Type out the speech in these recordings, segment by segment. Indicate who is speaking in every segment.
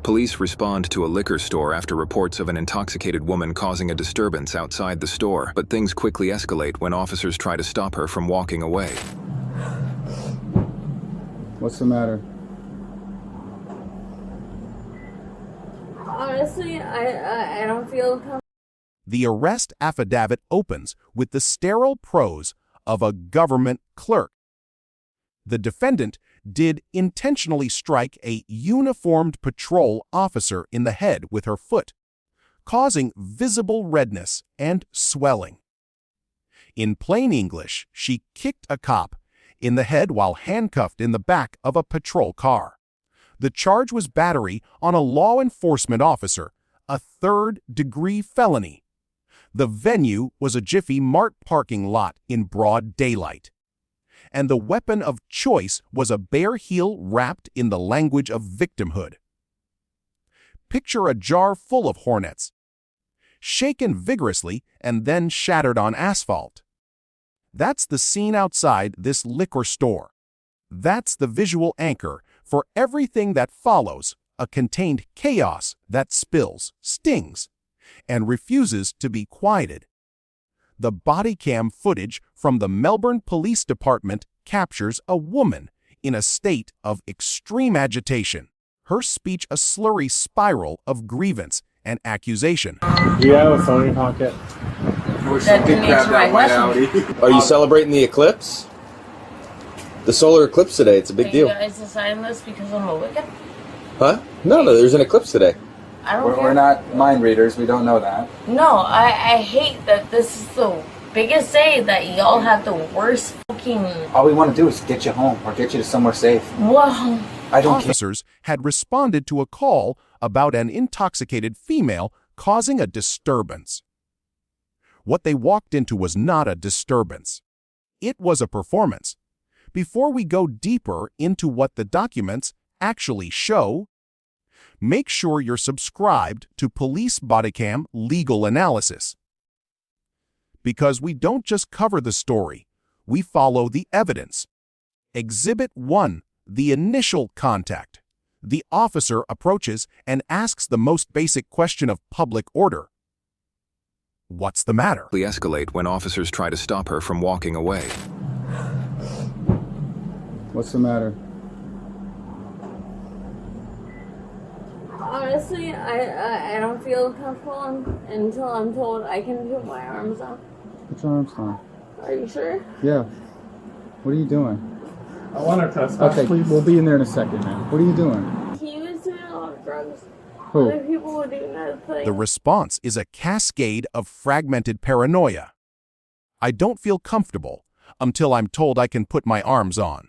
Speaker 1: Police respond to a liquor store after reports of an intoxicated woman causing a disturbance outside the store, but things quickly escalate when officers try to stop her from walking away.
Speaker 2: What's the matter?
Speaker 3: Honestly, I don't feel comfortable.
Speaker 4: The arrest affidavit opens with the sterile prose of a government clerk. The defendant did intentionally strike a uniformed patrol officer in the head with her foot, causing visible redness and swelling. In plain English, she kicked a cop in the head while handcuffed in the back of a patrol car. The charge was battery on a law enforcement officer, a third-degree felony. The venue was a Jiffy Mart parking lot in broad daylight. And the weapon of choice was a bare heel wrapped in the language of victimhood. Picture a jar full of hornets, shaken vigorously and then shattered on asphalt. That's the scene outside this liquor store. That's the visual anchor for everything that follows, a contained chaos that spills, stings, and refuses to be quieted. The body cam footage from the Melbourne Police Department captures a woman in a state of extreme agitation, her speech a slurry spiral of grievance and accusation.
Speaker 2: Do you have a phone in your pocket?
Speaker 5: Are you celebrating the eclipse? The solar eclipse today. It's a big deal.
Speaker 3: You guys deciding this because I'm a Wiccan?
Speaker 5: Huh? No, there's an eclipse today.
Speaker 3: I don't care.
Speaker 6: We're not mind readers. We don't know that.
Speaker 3: No, I hate that this is the biggest day that y'all have the worst fucking...
Speaker 6: All we want to do is get you home or get you to somewhere safe.
Speaker 3: Wow.
Speaker 6: I don't care.
Speaker 4: Officers had responded to a call about an intoxicated female causing a disturbance. What they walked into was not a disturbance. It was a performance. Before we go deeper into what the documents actually show, make sure you're subscribed to Police Bodycam Legal Analysis. Because we don't just cover the story, we follow the evidence. Exhibit 1, the initial contact. The officer approaches and asks the most basic question of public order. What's the matter?
Speaker 1: Escalate when officers try to stop her from walking away.
Speaker 2: What's the matter?
Speaker 3: Honestly, I don't feel comfortable until I'm told I can put my arms up.
Speaker 2: Put your arms down.
Speaker 3: Are you sure?
Speaker 2: Yeah. What are you doing?
Speaker 7: I want to trespass,
Speaker 2: Okay,
Speaker 7: please.
Speaker 2: we'll be in there in a second, man. What are you doing?
Speaker 3: He was doing a lot of drugs.
Speaker 2: Who?
Speaker 3: Other people were doing that thing.
Speaker 4: The response is a cascade of fragmented paranoia. I don't feel comfortable until I'm told I can put my arms on.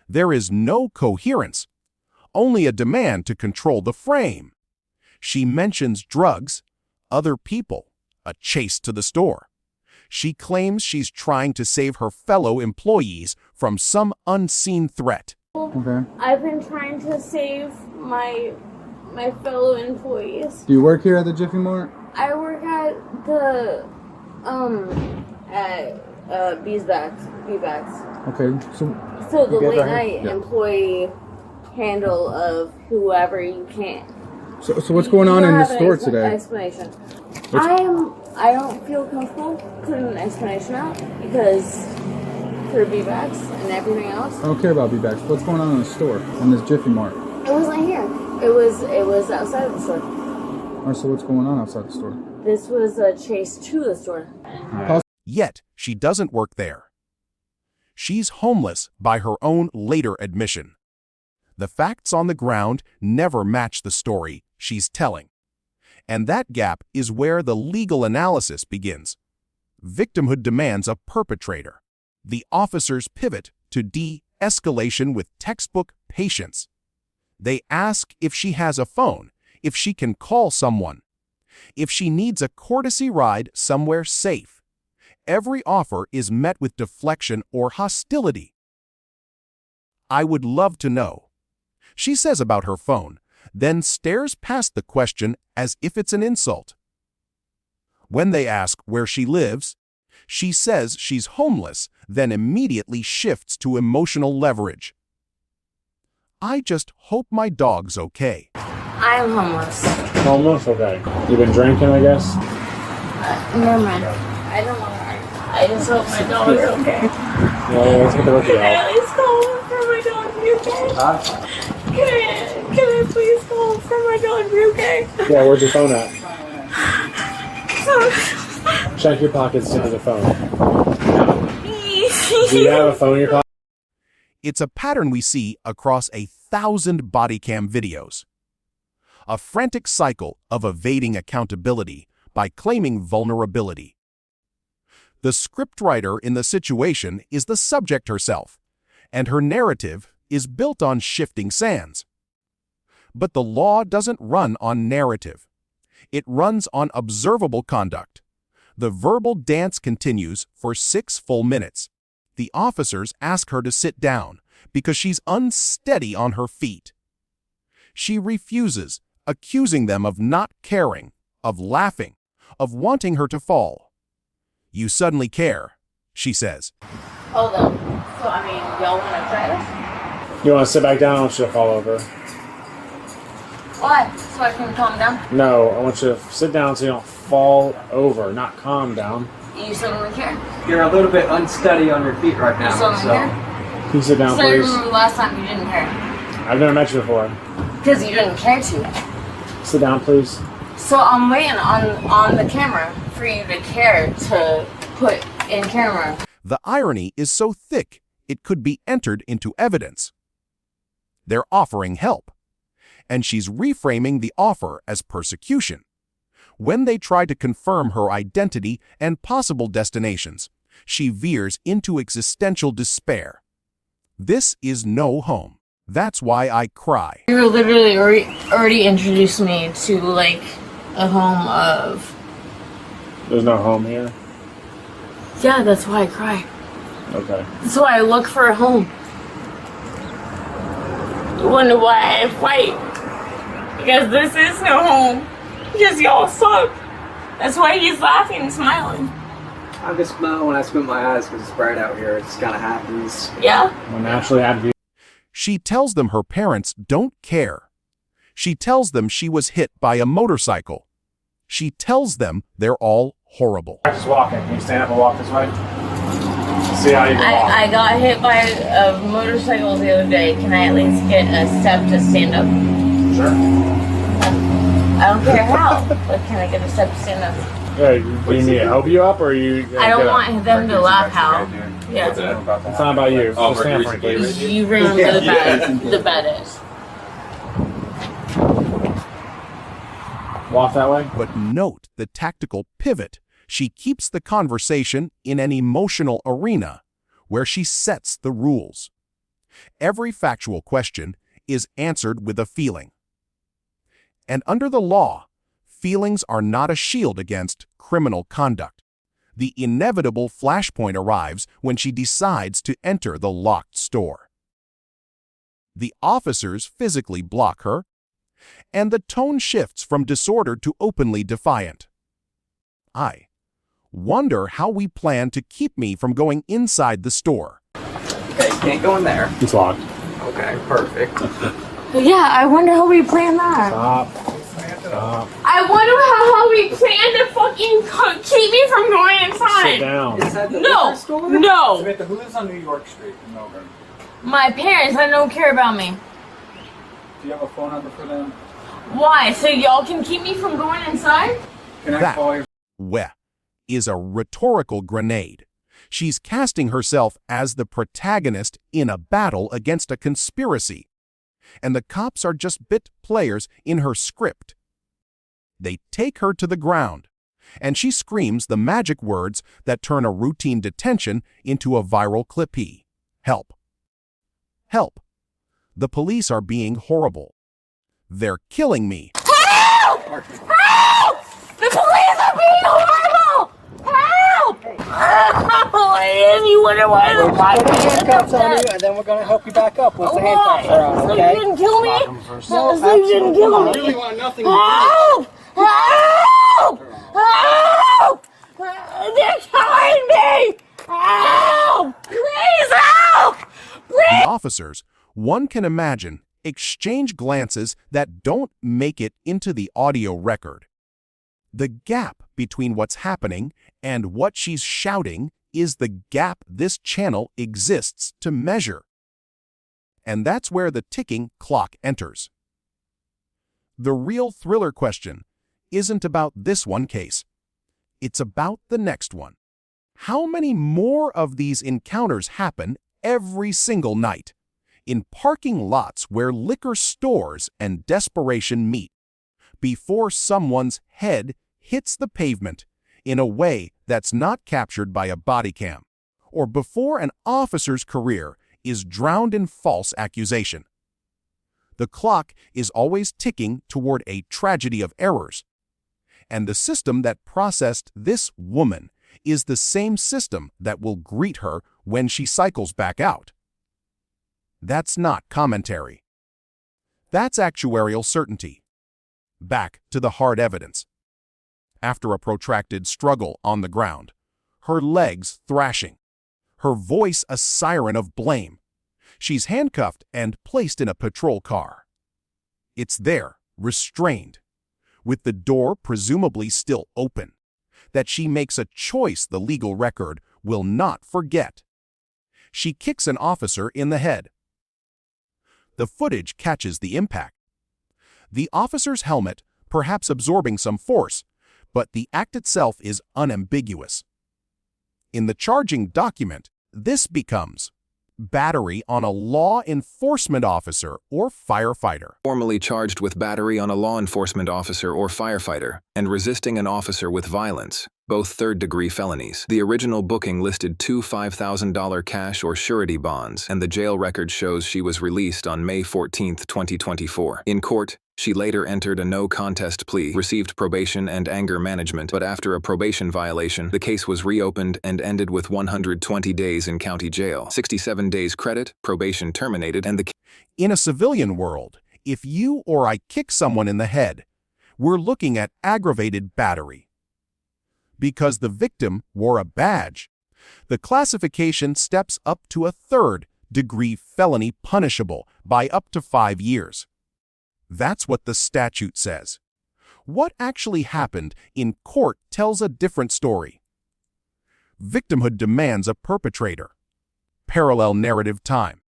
Speaker 4: There is no coherence, only a demand to control the frame. She mentions drugs, other people, a chase to the store. She claims she's trying to save her fellow employees from some unseen threat.
Speaker 2: Okay.
Speaker 3: I've been trying to save my fellow employees.
Speaker 2: Do you work here at the Jiffy Mart?
Speaker 3: I work at the Beeswax.
Speaker 2: Okay,
Speaker 3: So the
Speaker 2: You guys
Speaker 3: late
Speaker 2: are
Speaker 3: night
Speaker 2: here? Yeah.
Speaker 3: employee handle of whoever you can't.
Speaker 2: so what's going on
Speaker 3: You
Speaker 2: in
Speaker 3: don't
Speaker 2: the
Speaker 3: have
Speaker 2: store
Speaker 3: an
Speaker 2: today?
Speaker 3: Explanation. I don't feel comfortable putting an explanation out because for Beeswax and everything else.
Speaker 2: I don't care about B-backs. What's going on in the store, in this Jiffy Mart?
Speaker 3: It wasn't here. It was outside of the store.
Speaker 2: Alright, so what's going on outside the store?
Speaker 3: This was a chase to the store.
Speaker 4: Yet, she doesn't work there. She's homeless by her own later admission. The facts on the ground never match the story she's telling. And that gap is where the legal analysis begins. Victimhood demands a perpetrator. The officers pivot to de-escalation with textbook patience. They ask if she has a phone, if she can call someone, if she needs a courtesy ride somewhere safe. Every offer is met with deflection or hostility. I would love to know. She says about her phone, then stares past the question as if it's an insult. When they ask where she lives, she says she's homeless, then immediately shifts to emotional leverage. I just hope my dog's okay.
Speaker 3: I'm homeless.
Speaker 7: Almost okay. You've been drinking, I guess?
Speaker 3: Never mind. I don't want to argue. I just hope my dog is okay.
Speaker 7: Yeah, let's get the rookie
Speaker 3: Can I
Speaker 7: out.
Speaker 3: at least call for my dog to be okay?
Speaker 6: Huh?
Speaker 3: Can I please call for my dog to be okay?
Speaker 7: Yeah, where's your phone at? Check your pockets to the phone. Do you have a phone in your pocket?
Speaker 4: It's a pattern we see across 1,000 body cam videos. A frantic cycle of evading accountability by claiming vulnerability. The scriptwriter in the situation is the subject herself, and her narrative is built on shifting sands. But the law doesn't run on narrative. It runs on observable conduct. The verbal dance continues for 6 full minutes. The officers ask her to sit down because she's unsteady on her feet. She refuses, accusing them of not caring, of laughing, of wanting her to fall. "You suddenly care," she says.
Speaker 3: Hold on. So, I mean, y'all want to try this?
Speaker 7: You want to sit back down? I want you to fall over.
Speaker 3: Why? So I can calm down?
Speaker 7: No, I want you to sit down so you don't fall over, not calm down.
Speaker 3: You suddenly care?
Speaker 6: You're a little bit unsteady on your feet right
Speaker 3: You
Speaker 6: now.
Speaker 3: suddenly
Speaker 6: So
Speaker 3: care?
Speaker 7: Can you sit down,
Speaker 3: So I
Speaker 7: please?
Speaker 3: remember last time you didn't care.
Speaker 7: I've never met you before.
Speaker 3: Because you didn't care to.
Speaker 7: Sit down, please.
Speaker 3: So I'm waiting on the camera for you to care to put in camera.
Speaker 4: The irony is so thick, it could be entered into evidence. They're offering help, and she's reframing the offer as persecution. When they try to confirm her identity and possible destinations, she veers into existential despair. This is no home. That's why I cry.
Speaker 3: You were literally already introduced me to, like, a home of...
Speaker 7: There's no home here.
Speaker 3: Yeah, that's why I cry.
Speaker 7: Okay.
Speaker 3: That's why I look for a home. You wonder why I fight. Because this is no home. Because y'all suck. That's why he's laughing and smiling.
Speaker 6: I just smile when I squint my eyes because it's bright out here. It just kind of happens.
Speaker 3: Yeah?
Speaker 7: Well, naturally, I'd view.
Speaker 4: She tells them her parents don't care. She tells them she was hit by a motorcycle. She tells them they're all horrible.
Speaker 7: Practice walking. Can you stand up and walk this way? See how you can walk.
Speaker 3: I got hit by a motorcycle the other day. Can I at least get a step to stand up?
Speaker 7: Sure.
Speaker 3: I don't care how, but can I get a step to stand up?
Speaker 7: Yeah, do you need to help you up or you?
Speaker 3: I don't want them to laugh how. Yeah.
Speaker 7: It's not about you. Just stand for it, please.
Speaker 3: You remember the bed is.
Speaker 7: Walk that way.
Speaker 4: But note the tactical pivot. She keeps the conversation in an emotional arena where she sets the rules. Every factual question is answered with a feeling. And under the law, feelings are not a shield against criminal conduct. The inevitable flashpoint arrives when she decides to enter the locked store. The officers physically block her, and the tone shifts from disordered to openly defiant. I wonder how we plan to keep me from going inside the store.
Speaker 6: Okay, you can't go in there.
Speaker 7: It's locked.
Speaker 6: Okay, perfect.
Speaker 3: Yeah, I wonder how we plan that.
Speaker 7: Stop. Stop.
Speaker 3: I wonder how we plan to fucking keep me from going
Speaker 7: Sit
Speaker 3: inside.
Speaker 7: down.
Speaker 6: Inside the
Speaker 3: No,
Speaker 6: liquor store?
Speaker 3: no.
Speaker 6: Samantha, who lives on New York Street in Melbourne?
Speaker 3: My parents, I don't care about me.
Speaker 2: Do you have a phone number for them?
Speaker 3: Why? So y'all can keep me from going inside?
Speaker 2: Can I
Speaker 4: That-
Speaker 2: call you?
Speaker 4: Weh is a rhetorical grenade. She's casting herself as the protagonist in a battle against a conspiracy. And the cops are just bit players in her script. They take her to the ground, and she screams the magic words that turn a routine detention into a viral clippy. Help. Help. The police are being horrible. They're killing me.
Speaker 3: Help! Help! The police are being horrible! Help! And you wonder why the
Speaker 8: handcuffs on you, and then we're gonna help you back up once the handcuffs are on,
Speaker 3: So
Speaker 8: okay?
Speaker 3: you didn't kill me?
Speaker 8: No,
Speaker 3: So you didn't kill
Speaker 8: I
Speaker 3: me?
Speaker 8: really want nothing.
Speaker 3: Help! Help! Help! They're killing me! Help! Please help! Please!
Speaker 4: The officers, one can imagine, exchange glances that don't make it into the audio record. The gap between what's happening and what she's shouting is the gap this channel exists to measure. And that's where the ticking clock enters. The real thriller question isn't about this one case. It's about the next one. How many more of these encounters happen every single night, in parking lots where liquor stores and desperation meet, before someone's head hits the pavement in a way that's not captured by a body cam, or before an officer's career is drowned in false accusation? The clock is always ticking toward a tragedy of errors, and the system that processed this woman is the same system that will greet her when she cycles back out. That's not commentary. That's actuarial certainty. Back to the hard evidence. After a protracted struggle on the ground, her legs thrashing, her voice a siren of blame, she's handcuffed and placed in a patrol car. It's there, restrained, with the door presumably still open, that she makes a choice the legal record will not forget. She kicks an officer in the head. The footage catches the impact. The officer's helmet, perhaps absorbing some force, but the act itself is unambiguous. In the charging document, this becomes battery on a law enforcement officer or firefighter.
Speaker 1: Formally charged with battery on a law enforcement officer or firefighter, and resisting an officer with violence, both third-degree felonies. The original booking listed two $5,000 cash or surety bonds, and the jail record shows she was released on May 14, 2024. In court, she later entered a no-contest plea, received probation and anger management, but after a probation violation, the case was reopened and ended with 120 days in county jail, 67 days credit, probation terminated, and the...
Speaker 4: In a civilian world, if you or I kick someone in the head, we're looking at aggravated battery. Because the victim wore a badge, the classification steps up to a third-degree felony punishable by up to 5 years. That's what the statute says. What actually happened in court tells a different story. Victimhood demands a perpetrator. Parallel narrative time.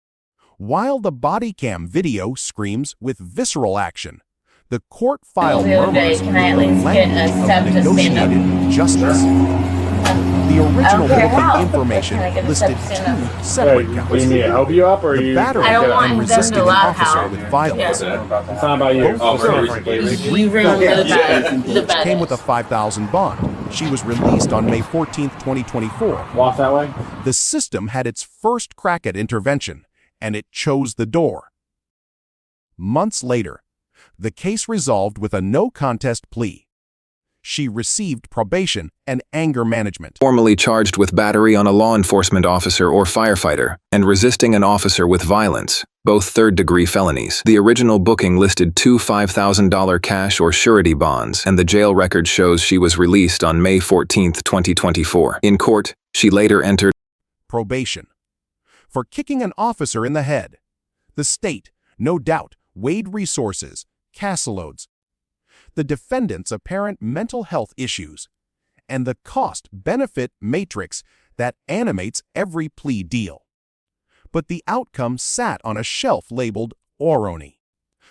Speaker 4: While the body cam video screams with visceral action, the court file murmurs with the language of negotiated justice. The original booking information listed 2 separate counts.
Speaker 7: Do you need to help you up, or
Speaker 4: The
Speaker 7: you?
Speaker 4: battery
Speaker 3: I don't want
Speaker 4: and
Speaker 3: them
Speaker 4: resisting
Speaker 3: to
Speaker 4: an
Speaker 3: allow
Speaker 4: officer
Speaker 3: help.
Speaker 4: with violence.
Speaker 7: It's not about you.
Speaker 4: Both
Speaker 3: We ring the bed.
Speaker 4: came with a $5,000 bond. She was released on May 14, 2024.
Speaker 7: Walk that way.
Speaker 4: The system had its first crack at intervention, and it chose the door. Months later, the case resolved with a no-contest plea. She received probation and anger management.
Speaker 1: Formally charged with battery on a law enforcement officer or firefighter, and resisting an officer with violence, both third-degree felonies. The original booking listed 2 $5,000 cash or surety bonds, and the jail record shows she was released on May 14, 2024. In court, she later entered
Speaker 4: Probation. For kicking an officer in the head. The state, no doubt, weighed resources, caseloads, the defendant's apparent mental health issues, and the cost-benefit matrix that animates every plea deal. But the outcome sat on a shelf labeled Oroni.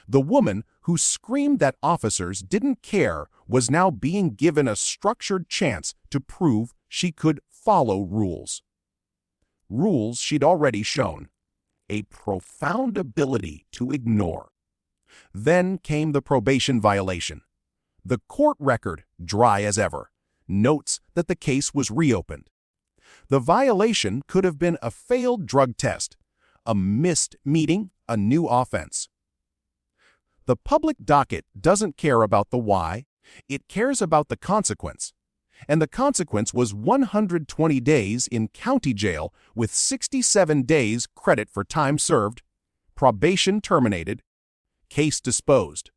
Speaker 4: The woman who screamed that officers didn't care was now being given a structured chance to prove she could follow rules. Rules she'd already shown a profound ability to ignore. Then came the probation violation. The court record, dry as ever, notes that the case was reopened. The violation could have been a failed drug test, a missed meeting, a new offense. The public docket doesn't care about the why, it cares about the consequence. And the consequence was 120 days in county jail with 67 days credit for time served, probation terminated, case disposed.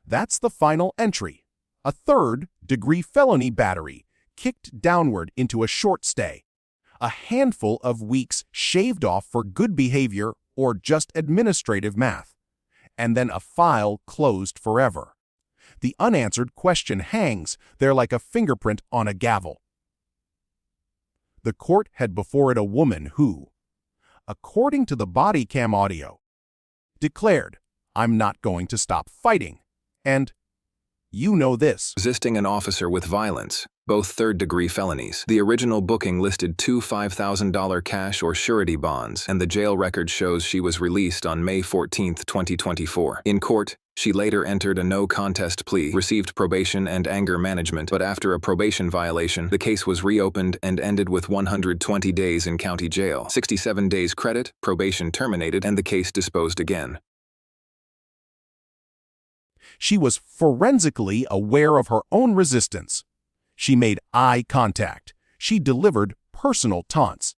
Speaker 4: That's the final entry. A third-degree felony battery, kicked downward into a short stay. A handful of weeks shaved off for good behavior or just administrative math. and then a file closed forever. The unanswered question hangs there like a fingerprint on a gavel. The court had before it a woman who, according to the body cam audio, declared, "I'm not going to stop fighting," and, "You know this."
Speaker 1: Resisting an officer with violence, both third-degree felonies. The original booking listed two $5,000 cash or surety bonds, and the jail record shows she was released on May 14, 2024. In court, she later entered a no-contest plea, received probation and anger management, but after a probation violation, the case was reopened and ended with 120 days in county jail, 67 days credit, probation terminated, and the case disposed again.
Speaker 4: She was forensically aware of her own resistance. She made eye contact. She delivered personal taunts.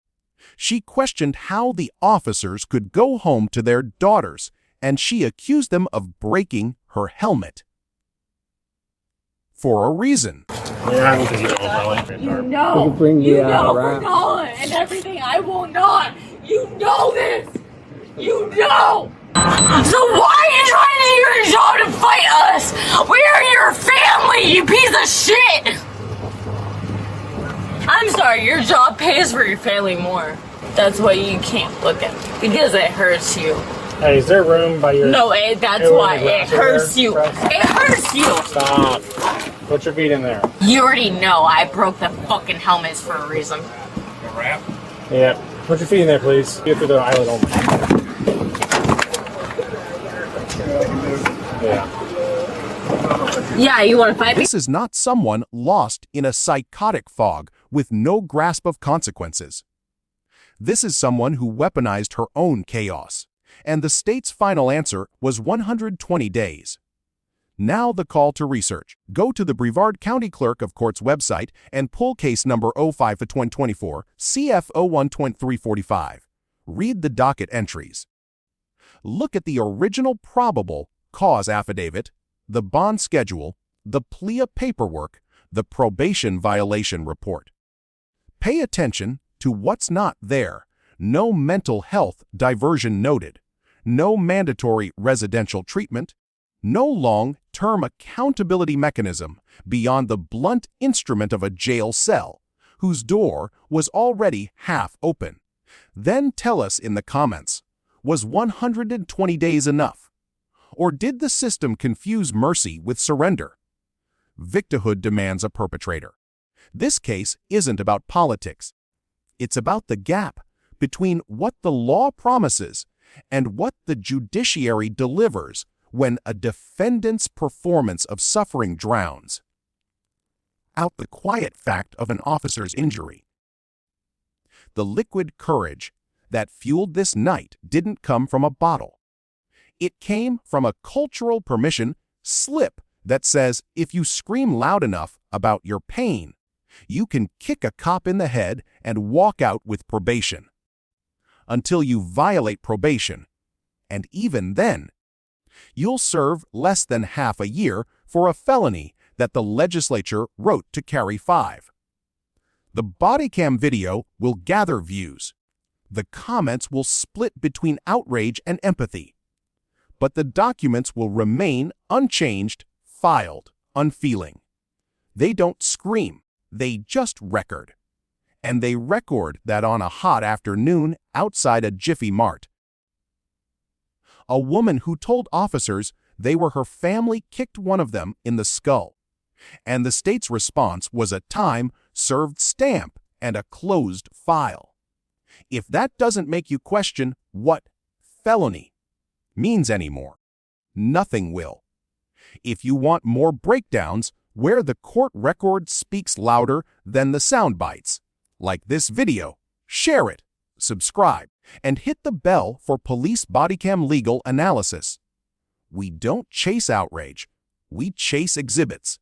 Speaker 4: She questioned how the officers could go home to their daughters, and she accused them of breaking her helmet. For a reason.
Speaker 7: Yeah, because you don't
Speaker 3: You know,
Speaker 6: bring
Speaker 3: you
Speaker 6: the,
Speaker 3: know
Speaker 6: wrap.
Speaker 3: for Colin and everything. I will not. You know this. You know. So why are you trying to do your job to fight us? We are your family, you piece of shit. I'm sorry, your job pays for your family more. That's why you can't look at me, because it hurts you.
Speaker 7: Hey, is there room by your...
Speaker 3: No, that's why it hurts you.
Speaker 7: Press.
Speaker 3: It hurts you.
Speaker 7: Stop. Put your feet in there.
Speaker 3: You already know I broke the fucking helmets for a reason.
Speaker 7: Yeah. Put your feet in there, please. Get through the eyelid only. Yeah.
Speaker 3: Yeah, you want to fight me?
Speaker 4: This is not someone lost in a psychotic fog with no grasp of consequences. This is someone who weaponized her own chaos, and the state's final answer was 120 days. Now the call to research. Go to the Brevard County Clerk of Court's website and pull case number 05/2024, CF 01-345. Read the docket entries. Look at the original probable cause affidavit, the bond schedule, the plea paperwork, the probation violation report. Pay attention to what's not there. No mental health diversion noted. No mandatory residential treatment. No long-term accountability mechanism beyond the blunt instrument of a jail cell, whose door was already half open. Then tell us in the comments, was 120 days enough? Or did the system confuse mercy with surrender? Victimhood demands a perpetrator. This case isn't about politics. It's about the gap between what the law promises and what the judiciary delivers when a defendant's performance of suffering drowns out the quiet fact of an officer's injury. The liquid courage that fueled this night didn't come from a bottle. It came from a cultural permission slip that says if you scream loud enough about your pain, you can kick a cop in the head and walk out with probation. Until you violate probation, and even then, you'll serve less than half a year for a felony that the legislature wrote to carry 5. The bodycam video will gather views. The comments will split between outrage and empathy. But the documents will remain unchanged, filed, unfeeling. They don't scream, they just record. And they record that on a hot afternoon outside a Jiffy Mart. A woman who told officers they were her family kicked one of them in the skull. And the state's response was a time-served stamp and a closed file. If that doesn't make you question what felony means anymore, nothing will. If you want more breakdowns where the court record speaks louder than the sound bites, like this video, share it, subscribe, and hit the bell for police bodycam legal analysis. We don't chase outrage, we chase exhibits.